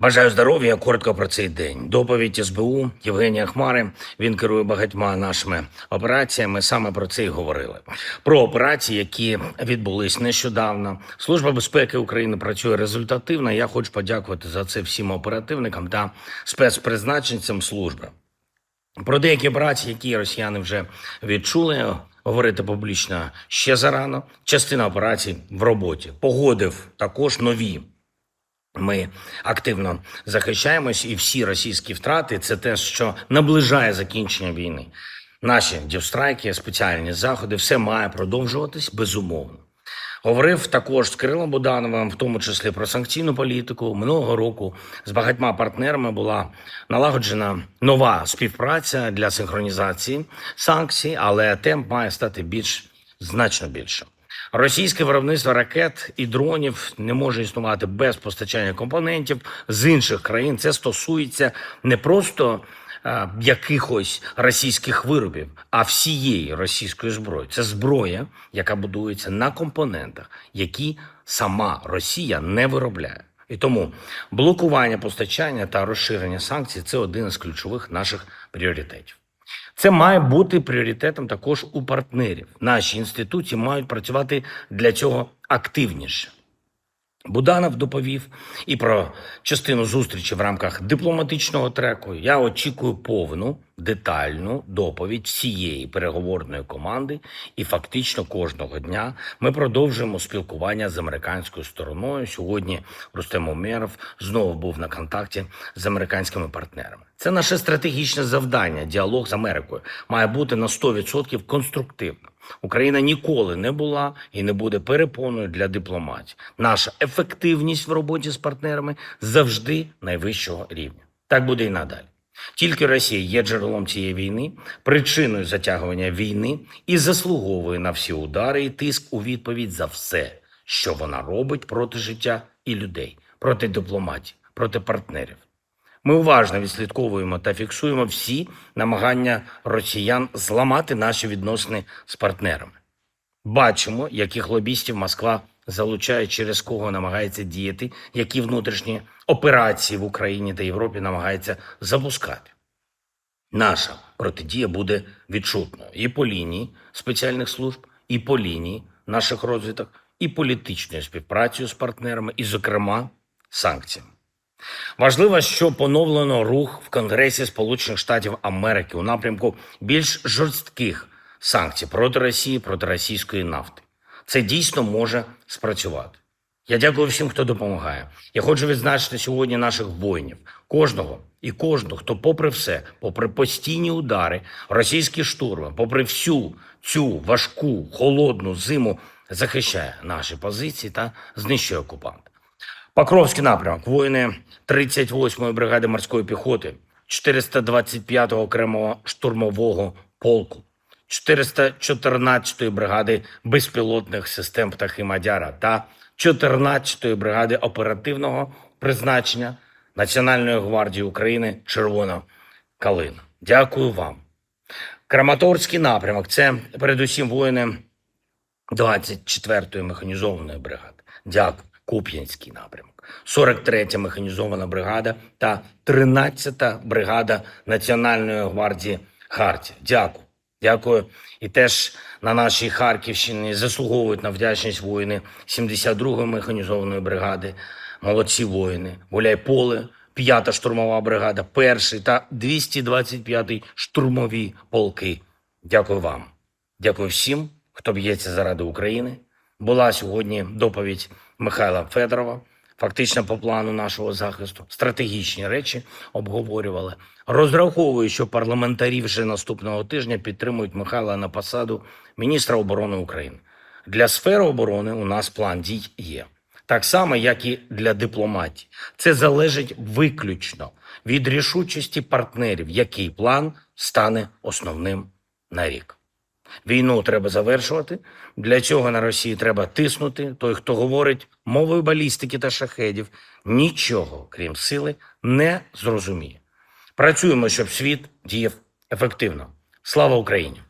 Бажаю здоров'я. Коротко про цей день. Доповідь СБУ Євгенія Хмари. Він керує багатьма нашими операціями. Саме про це й говорили. Про операції, які відбулись нещодавно. Служба безпеки України працює результативно. Я хочу подякувати за це всім оперативникам та спецпризначенцям служби. Про деякі операції, які росіяни вже відчули, говорити публічно ще зарано. Частина операцій в роботі. Погодив також нові. Ми активно захищаємось, і всі російські втрати – це те, що наближає закінчення війни. Наші дівстрайки, спеціальні заходи – все має продовжуватись безумовно. Говорив також з Кирилом Будановим, в тому числі про санкційну політику. Минулого року з багатьма партнерами була налагоджена нова співпраця для синхронізації санкцій, але темп має стати значно більшим. Російське виробництво ракет і дронів не може існувати без постачання компонентів з інших країн. Це стосується не просто якихось російських виробів, а всієї російської зброї. Це зброя, яка будується на компонентах, які сама Росія не виробляє. І тому блокування постачання та розширення санкцій – це один із ключових наших пріоритетів. Це має бути пріоритетом також у партнерів. Наші інституції мають працювати для цього активніше. Буданов доповів і про частину зустрічі в рамках дипломатичного треку. Я очікую повну, детальну доповідь всієї переговорної команди, і фактично кожного дня ми продовжуємо спілкування з американською стороною. Сьогодні Рустем Умєров знову був на контакті з американськими партнерами. Це наше стратегічне завдання. Діалог з Америкою має бути на 100% конструктивним. Україна ніколи не була і не буде перепоною для дипломатії. Наша ефективність в роботі з партнерами завжди найвищого рівня. Так буде і надалі. Тільки Росія є джерелом цієї війни, причиною затягування війни і заслуговує на всі удари і тиск у відповідь за все, що вона робить проти життя і людей, проти дипломатії, проти партнерів. Ми уважно відслідковуємо та фіксуємо всі намагання росіян зламати наші відносини з партнерами. Бачимо, яких лобістів Москва залучає, через кого намагається діяти, які внутрішні операції в Україні та Європі намагається запускати. Наша протидія буде відчутною і по лінії спеціальних служб, і по лінії наших розвиток, і політичною співпрацею з партнерами, і, зокрема, санкціями. Важливо, що поновлено рух в Конгресі Сполучених Штатів Америки у напрямку більш жорстких санкцій проти Росії, проти російської нафти. Це дійсно може спрацювати. Я дякую всім, хто допомагає. Я хочу відзначити сьогодні наших воїнів. Кожного, хто попри все, попри постійні удари, російські штурми, попри всю цю важку, холодну зиму, захищає наші позиції та знищує окупанта. Покровський напрямок. Воїни 38-ї бригади морської піхоти, 425-го окремого штурмового полку, 414-ї бригади безпілотних систем «Птахи Мадяра» та 14-ї бригади оперативного призначення Національної гвардії України «Червона калина». Дякую вам. Краматорський напрямок – це передусім воїни 24-ї механізованої бригади. Дякую. Куп'янський напрямок, 43-я механізована бригада та 13-та бригада Національної гвардії «Хартія». Дякую. Дякую. І теж на нашій Харківщині заслуговують на вдячність воїни 72-ї механізованої бригади. Молодці воїни. Гуляйполе, 5-та штурмова бригада, 1-й та 225-й штурмові полки. Дякую вам. Дякую всім, хто б'ється заради України. Була сьогодні доповідь Михайла Федорова, фактично по плану нашого захисту. Стратегічні речі обговорювали. Розраховую, що парламентарі вже наступного тижня підтримують Михайла на посаду міністра оборони України. Для сфери оборони у нас план дій є. Так само, як і для дипломатії. Це залежить виключно від рішучості партнерів, який план стане основним на рік. Війну треба завершувати, для цього на Росії треба тиснути. Той, хто говорить мовою балістики та шахедів, нічого, крім сили, не зрозуміє. Працюємо, щоб світ діяв ефективно. Слава Україні!